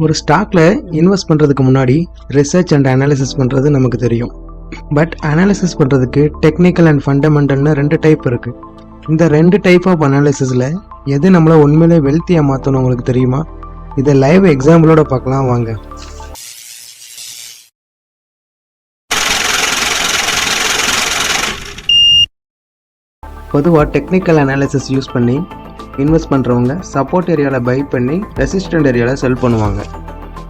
ஒரு ஸ்டாக்ல இன்வெஸ்ட் பண்ணுறதுக்கு முன்னாடி ரிசர்ச் அண்ட் அனாலிசிஸ் பண்ணுறது நமக்கு தெரியும். பட் அனாலிசிஸ் பண்ணுறதுக்கு டெக்னிக்கல் அண்ட் ஃபண்டமெண்டல்னு 2 டைப் இருக்குது. இந்த 2 டைப் ஆஃப் அனாலிசிஸில் எது நம்மளை உண்மையிலே வெல்த்தியாக மாற்றணும் உங்களுக்கு தெரியுமா? இதை லைவ் எக்ஸாம்பிளோட பார்க்கலாம் வாங்க. பொதுவாக டெக்னிக்கல் அனாலிசிஸ் யூஸ் பண்ணி இன்வெஸ்ட் பண்ணுறவங்க சப்போர்ட் ஏரியாவில் பை பண்ணி ரெசிஸ்டன்ட் ஏரியாவில் செல் பண்ணுவாங்க.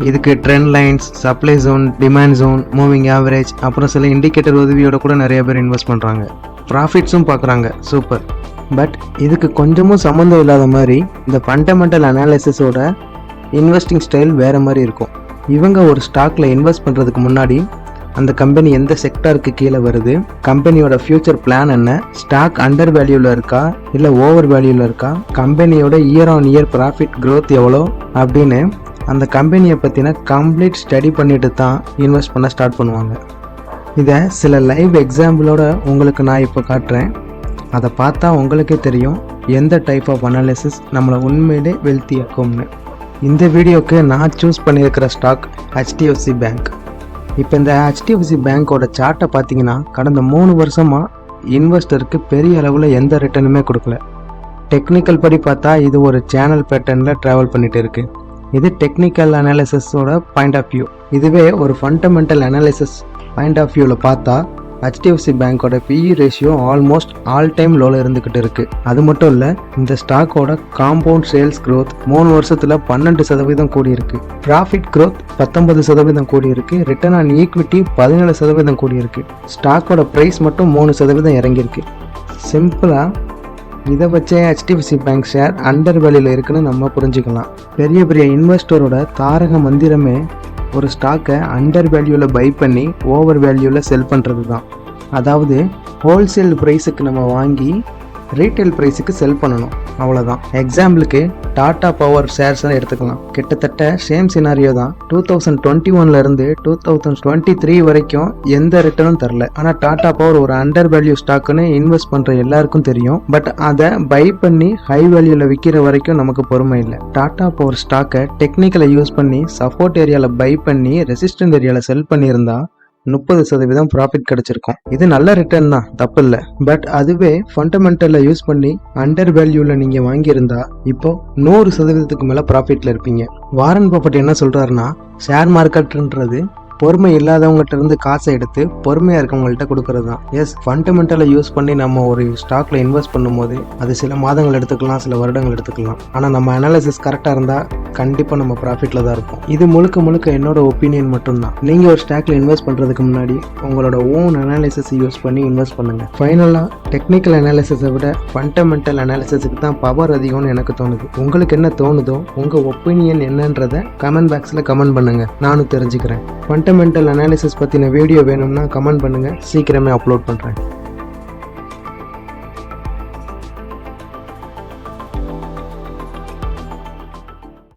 இதுக்கு trend lines, supply zone, demand zone, moving average, அப்புறம் சில இண்டிகேட்டர் உதவியோட கூட நிறைய பேர் இன்வெஸ்ட் பண்ணுறாங்க. ப்ராஃபிட்ஸும் பார்க்குறாங்க. சூப்பர். பட் இதுக்கு கொஞ்சமும் சம்மந்தம் இல்லாத மாதிரி இந்த ஃபண்டமெண்டல் அனாலிசிஸோட இன்வெஸ்டிங் ஸ்டைல் வேறு மாதிரி இருக்கும். இவங்க ஒரு ஸ்டாக்கில் இன்வெஸ்ட் பண்ணுறதுக்கு முன்னாடி அந்த கம்பெனி எந்த செக்டாருக்கு கீழே வருது, கம்பெனியோட ஃபியூச்சர் பிளான் என்ன, ஸ்டாக் அண்டர் வேல்யூவில் இருக்கா இல்லை ஓவர் வேல்யூவில் இருக்கா, கம்பெனியோட year on year profit growth எவ்வளோ அப்படின்னு அந்த கம்பெனியை பற்றின கம்ப்ளீட் ஸ்டடி பண்ணிட்டு தான் இன்வெஸ்ட் பண்ண ஸ்டார்ட் பண்ணுவாங்க. இதை சில லைவ் எக்ஸாம்பிளோட உங்களுக்கு நான் இப்போ காட்டுறேன். அதை பார்த்தா உங்களுக்கே தெரியும் எந்த டைப் ஆஃப் அனாலிசிஸ் நம்மளை உண்மையிலே வெல்த்தி ஆக்கும்னு. இந்த வீடியோக்கு நான் சூஸ் பண்ணியிருக்கிற ஸ்டாக் HDFC பேங்க். இப்போ இந்த HDFC பேங்க்கோட சார்ட்டை பார்த்தீங்கன்னா கடந்த 3 வருஷமாக இன்வெஸ்டருக்கு பெரிய அளவில் எந்த ரிட்டர்னுமே கொடுக்கல. டெக்னிக்கல் படி பார்த்தா இது ஒரு சேனல் பேட்டர்னில் ட்ராவல் பண்ணிட்டு இருக்கு. இது டெக்னிக்கல் அனாலிசிஸோட பாயிண்ட் ஆஃப் வியூ. இதுவே ஒரு ஃபண்டமெண்டல் அனாலிசிஸ் பாயிண்ட் ஆஃப் வியூவில் பார்த்தா HDFC பேங்க்கோட PE ratio almost all time லோவில் இருந்துக்கிட்டு இருக்கு. அது மட்டும் இல்லை, இந்த ஸ்டாக்கோட காம்பவுண்ட் சேல்ஸ் க்ரோத் 3 வருஷத்தில் 12% கூடி இருக்கு. ப்ராஃபிட் க்ரோத் 19% கூடி இருக்கு. ரிட்டர்ன் ஆன் ஈக்விட்டி 17% கூடி இருக்கு. ஸ்டாக்கோட ப்ரைஸ் மட்டும் 3% இறங்கியிருக்கு. சிம்பிளாக இதை வச்சே HDFC பேங்க் ஷேர் அண்டர் வேல்யூவில் இருக்குன்னு நம்ம புரிஞ்சுக்கலாம். பெரிய பெரிய இன்வெஸ்டரோட தாரக மந்திரமே ஒரு ஸ்டாக்கை அண்டர் வேல்யூவில் பை பண்ணி ஓவர் வேல்யூவில் செல் பண்ணுறது தான். அதாவது ஹோல்சேல் ப்ரைஸுக்கு நம்ம வாங்கி ரீட்டைல் ப்ரைஸுக்கு செல் பண்ணணும், அவ்வளோதான். எக்ஸாம்பிளுக்கு டாடா பவர் ஷேர்ஸை எடுத்துக்கலாம். கிட்டத்தட்ட சேம் சினாரியோ தான். 2021 2023 வரைக்கும் எந்த ரிட்டர்னும் தரல. ஆனால் டாடா பவர் ஒரு அண்டர் வேல்யூ ஸ்டாக்குன்னு இன்வெஸ்ட் பண்ணுற எல்லாருக்கும் தெரியும். பட் அதை பை பண்ணி ஹை வேல்யூவில் விற்கிற வரைக்கும் நமக்கு பொறுமை இல்லை. டாடா பவர் ஸ்டாக்கை டெக்னிக்கலை யூஸ் பண்ணி சப்போர்ட் ஏரியாவில் பை பண்ணி ரெசிஸ்டன்ட் ஏரியாவில் செல் பண்ணியிருந்தா 30% ப்ராஃபிட் கிடைச்சிருக்கும். இது நல்ல ரிட்டர்ன் தான், தப்பு இல்லை. பட் அதுவே ஃபண்டமெண்டலில் யூஸ் பண்ணி அண்டர் வேல்யூவில் நீங்கள் வாங்கியிருந்தா இப்போ 100%க்கு மேலே ப்ராஃபிட்டில் இருப்பீங்க. வாரன் பஃபெட் என்ன சொல்கிறாருன்னா, ஷேர் மார்க்கெட்ன்றது பொறுமை இல்லாதவங்ககிட்ட இருந்து காசை எடுத்து பொறுமையாக இருக்கவங்கள்ட்ட கொடுக்கறது தான். எஸ், ஃபண்டமெண்டலை யூஸ் பண்ணி நம்ம ஒரு ஸ்டாக்ல இன்வெஸ்ட் பண்ணும்போது அது சில மாதங்கள் எடுத்துக்கலாம், சில வருடங்கள் எடுத்துக்கலாம். ஆனால் நம்ம அனாலிசிஸ் கரெக்டாக இருந்தால் கண்டிப்பாக நம்ம ப்ராஃபிட்டில் தான் இருப்போம். இது முழுக்க என்னோட ஒப்பீனியன் மட்டும்தான். நீங்கள் ஒரு ஸ்டாக்ல இன்வெஸ்ட் பண்ணுறதுக்கு முன்னாடி உங்களோட ஓன் அனாலிசிஸ் யூஸ் பண்ணி இன்வெஸ்ட் பண்ணுங்கள். ஃபைனலாக டெக்னிக்கல் அனாலிசிஸை விட ஃபண்டமெண்டல் அனாலிசிஸுக்கு தான் பவர் அதிகம்னு எனக்கு தோணுது. உங்களுக்கு என்ன தோணுதோ, உங்கள் ஒப்பீனியன் என்னன்றதை கமெண்ட் பாக்ஸில் கமெண்ட் பண்ணுங்கள், நானும் தெரிஞ்சுக்கிறேன். ஃபண்டமெண்டல் அனாலிசிஸ் பற்றின வீடியோ வேணும்னா கமெண்ட் பண்ணுங்கள், சீக்கிரமே அப்லோட் பண்ணுறேன்.